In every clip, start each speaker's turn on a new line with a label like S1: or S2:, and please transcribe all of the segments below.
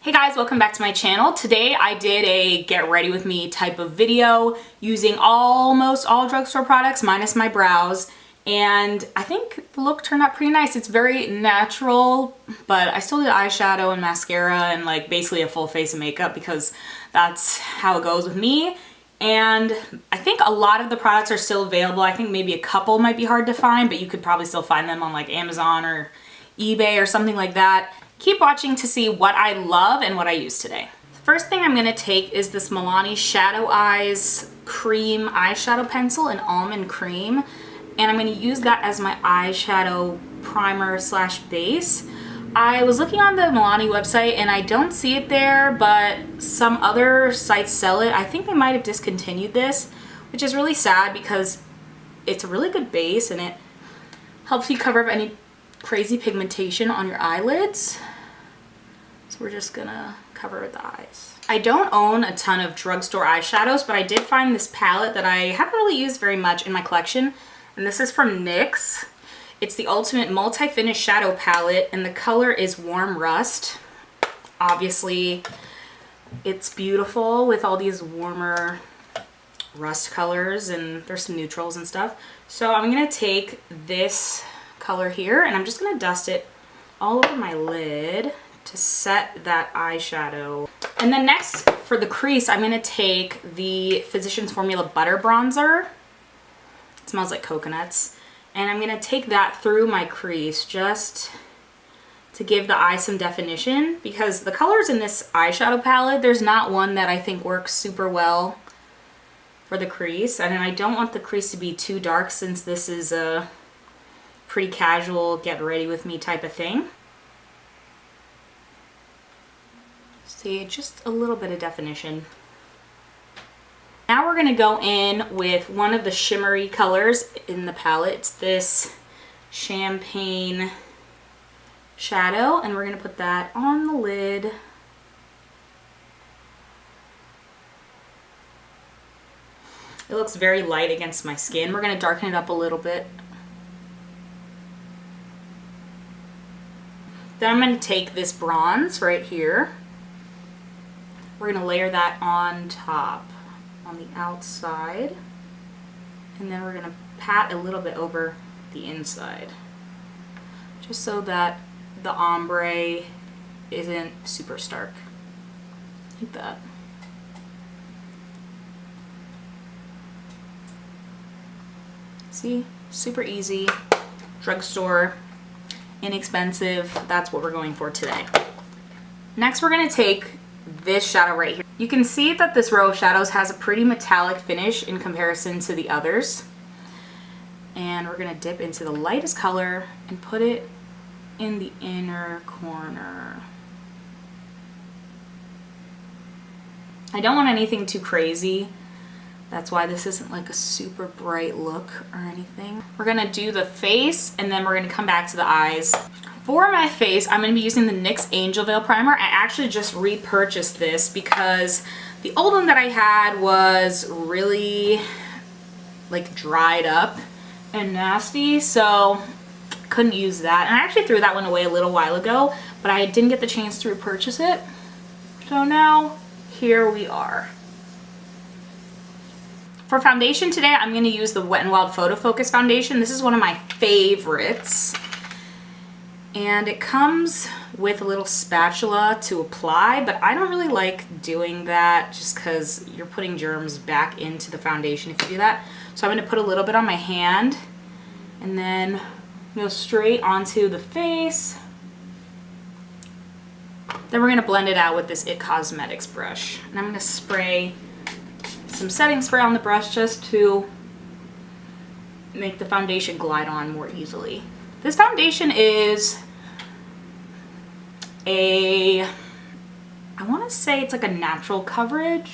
S1: Hey guys, welcome back to my channel. Today I did a get ready with me type of video using almost all drugstore products minus my brows, and I think the look turned out pretty nice. It's very natural, but I still did eyeshadow and mascara and like basically a full face of makeup because that's how it goes with me. And I think a lot of the products are still available. I think maybe a couple might be hard to find, but you could probably still find them on like Amazon or eBay or something like that. Keep watching to see what I love and what I use today. First thing I'm going to take is this Milani Shadow Eyes Cream Eyeshadow Pencil in Almond Cream. And I'm going to use that as my eyeshadow primer slash base. I was looking on the Milani website and I don't see it there, but some other sites sell it. I think they might have discontinued this, which is really sad because it's a really good base and it helps you cover up any crazy pigmentation on your eyelids. So we're just gonna cover the eyes. I don't own a ton of drugstore eyeshadows, but I did find this palette that I haven't really used very much in my collection, and this is from NYX. It's the Ultimate Multi-Finish Shadow Palette, and the color is Warm Rust. Obviously, it's beautiful with all these warmer rust colors, and there's some neutrals and stuff. So I'm gonna take this color here and I'm just gonna dust it all over my lid to set that eyeshadow. And then next for the crease, I'm gonna take the Physicians Formula Butter Bronzer. It smells like coconuts. And I'm gonna take that through my crease just to give the eye some definition, because the colors in this eyeshadow palette, there's not one that I think works super well for the crease. And I don't want the crease to be too dark since this is a pretty casual get ready with me type of thing. See, just a little bit of definition. Now we're gonna go in with one of the shimmery colors in the palette. It's this champagne shadow, and we're gonna put that on the lid. It looks very light against my skin. We're gonna darken it up a little bit. Then I'm going to take this bronze right here. We're going to layer that on top, on the outside. And then we're going to pat a little bit over the inside, just so that the ombre isn't super stark. Like that. See? Super easy. Drugstore. Inexpensive. That's what we're going for today. Next, we're going to take this shadow right here. You can see that this row of shadows has a pretty metallic finish in comparison to the others. And we're going to dip into the lightest color and put it in the inner corner. I don't want anything too crazy. That's why this isn't like a super bright look or anything. We're gonna do the face and then we're gonna come back to the eyes. For my face, I'm gonna be using the NYX Angel Veil Primer. I actually just repurchased this because the old one that I had was really like dried up and nasty, so couldn't use that. And I actually threw that one away a little while ago, but I didn't get the chance to repurchase it. So now, here we are. For foundation today, I'm going to use the Wet n Wild Photo Focus foundation. This is one of my favorites. And it comes with a little spatula to apply, but I don't really like doing that just because you're putting germs back into the foundation if you do that. So I'm going to put a little bit on my hand and then go straight onto the face. Then we're going to blend it out with this It Cosmetics brush. And I'm going to spray some setting spray on the brush just to make the foundation glide on more easily. This foundation is I want to say it's like a natural coverage.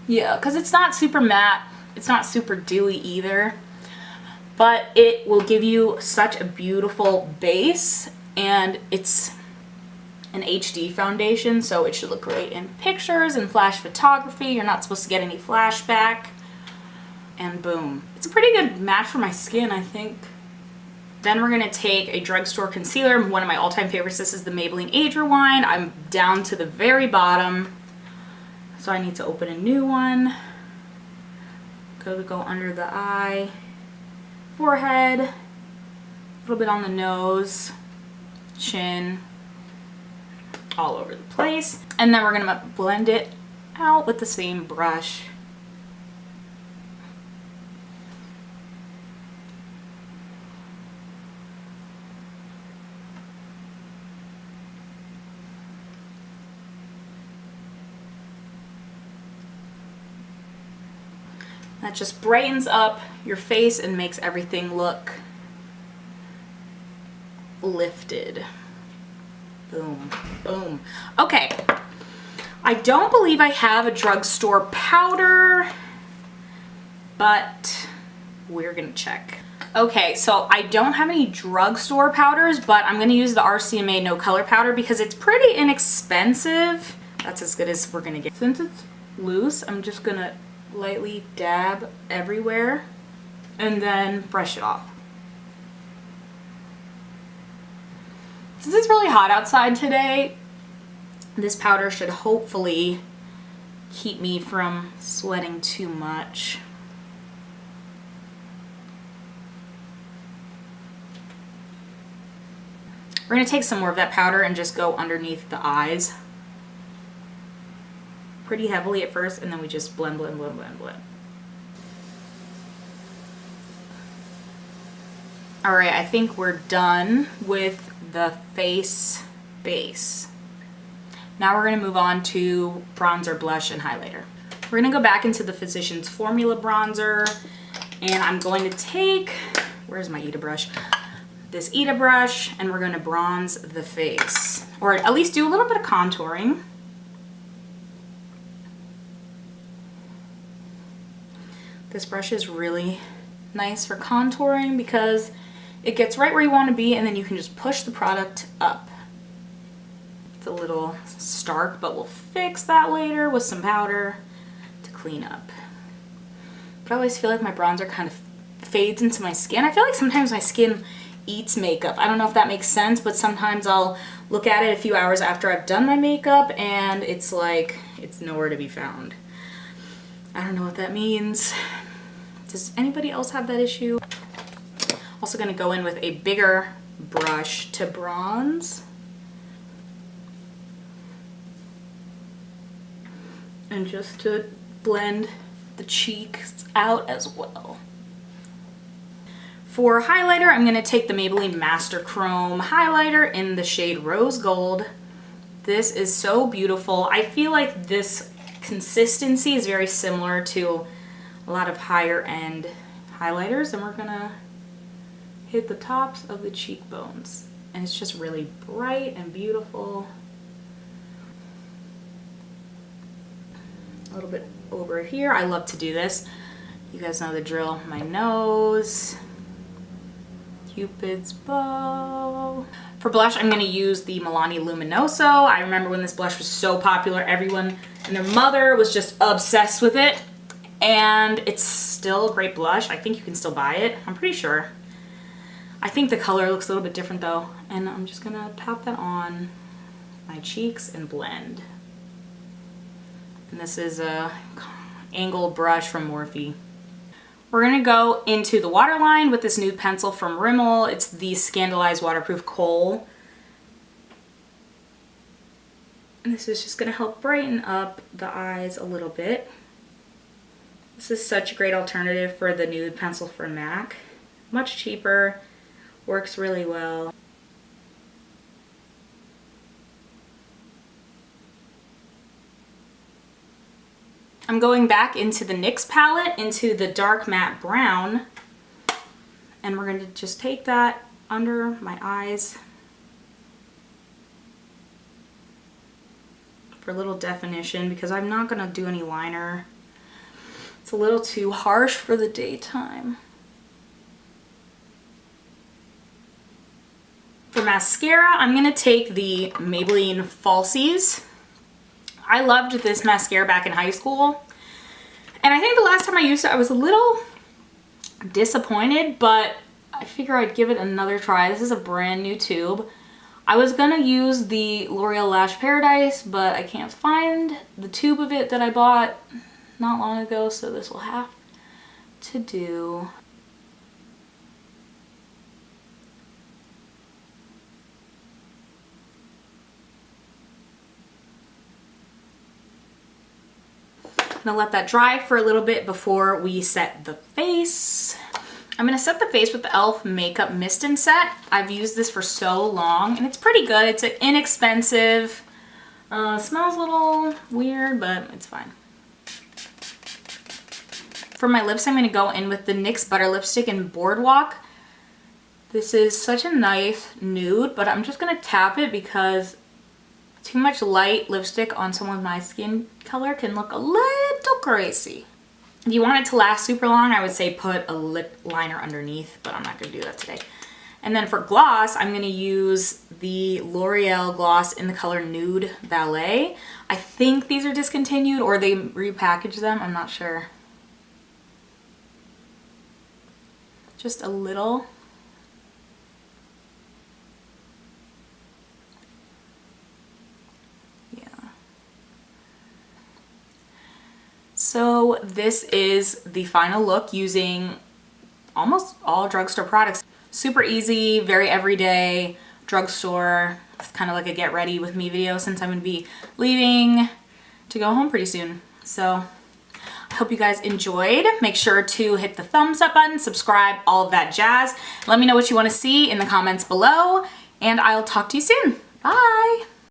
S1: Yeah, because it's not super matte, it's not super dewy either, but it will give you such a beautiful base, and it's an HD foundation, so it should look great in pictures and flash photography. You're not supposed to get any flashback. And boom. It's a pretty good match for my skin, I think. Then we're gonna take a drugstore concealer. One of my all-time favorites. This is the Maybelline Age Rewind. I'm down to the very bottom, so I need to open a new one. Go under the eye, forehead, a little bit on the nose, chin, all over the place. And then we're gonna blend it out with the same brush. That just brightens up your face and makes everything look lifted. Boom, boom. Okay, I don't believe I have a drugstore powder, but we're gonna check. Okay, so I don't have any drugstore powders, but I'm gonna use the RCMA No Color Powder because it's pretty inexpensive. That's as good as we're gonna get. Since it's loose, I'm just gonna lightly dab everywhere and then brush it off. Since it's really hot outside today, this powder should hopefully keep me from sweating too much. We're going to take some more of that powder and just go underneath the eyes pretty heavily at first, and then we just blend, blend, blend, blend, blend. All right, I think we're done with the face base. Now we're gonna move on to bronzer, blush, and highlighter. We're gonna go back into the Physicians Formula bronzer, and I'm going to take, where's my Ita brush? This Ita brush, and we're gonna bronze the face, or at least do a little bit of contouring. This brush is really nice for contouring because it gets right where you want to be, and then you can just push the product up. It's a little stark, but we'll fix that later with some powder to clean up. But I always feel like my bronzer kind of fades into my skin. I feel like sometimes my skin eats makeup. I don't know if that makes sense, but sometimes I'll look at it a few hours after I've done my makeup and it's like it's nowhere to be found. I don't know what that means. Does anybody else have that issue? Also gonna go in with a bigger brush to bronze. And just to blend the cheeks out as well. For highlighter, I'm gonna take the Maybelline Master Chrome highlighter in the shade Rose Gold. This is so beautiful. I feel like this consistency is very similar to a lot of higher end highlighters, and we're gonna hit the tops of the cheekbones, and it's just really bright and beautiful. A little bit over here. I love to do this. You guys know the drill. My nose, Cupid's bow. For blush, I'm gonna use the Milani Luminoso. I remember when this blush was so popular, everyone and their mother was just obsessed with it. And it's still a great blush. I think you can still buy it. I'm pretty sure. I think the color looks a little bit different though. And I'm just gonna pat that on my cheeks and blend. And this is a angled brush from Morphe. We're gonna go into the waterline with this nude pencil from Rimmel. It's the Scandalized Waterproof Kohl. And this is just gonna help brighten up the eyes a little bit. This is such a great alternative for the nude pencil from MAC. Much cheaper, works really well. I'm going back into the NYX palette, into the dark matte brown, and we're going to just take that under my eyes for a little definition, because I'm not going to do any liner. It's a little too harsh for the daytime. For mascara, I'm going to take the Maybelline Falsies. I loved this mascara back in high school, and I think the last time I used it I was a little disappointed, but I figure I'd give it another try. This is a brand new tube. I was gonna use the L'Oreal Lash Paradise, but I can't find the tube of it that I bought not long ago, so this will have to do. I'm gonna let that dry for a little bit before we set the face. I'm gonna set the face with the e.l.f. Makeup Mist and Set. I've used this for so long and it's pretty good. It's an inexpensive, smells a little weird, but it's fine. For my lips, I'm gonna go in with the NYX Butter Lipstick in Boardwalk. This is such a nice nude, but I'm just gonna tap it because too much light lipstick on someone with my skin color can look a little crazy. If you want it to last super long, I would say put a lip liner underneath, but I'm not gonna do that today. And then for gloss, I'm gonna use the L'Oreal gloss in the color Nude Ballet. I think these are discontinued or they repackaged them, I'm not sure. Just a little. So this is the final look using almost all drugstore products. Super easy, very everyday, drugstore. It's kind of like a get ready with me video since I'm gonna be leaving to go home pretty soon. So I hope you guys enjoyed. Make sure to hit the thumbs up button, subscribe, all of that jazz. Let me know what you wanna see in the comments below and I'll talk to you soon. Bye.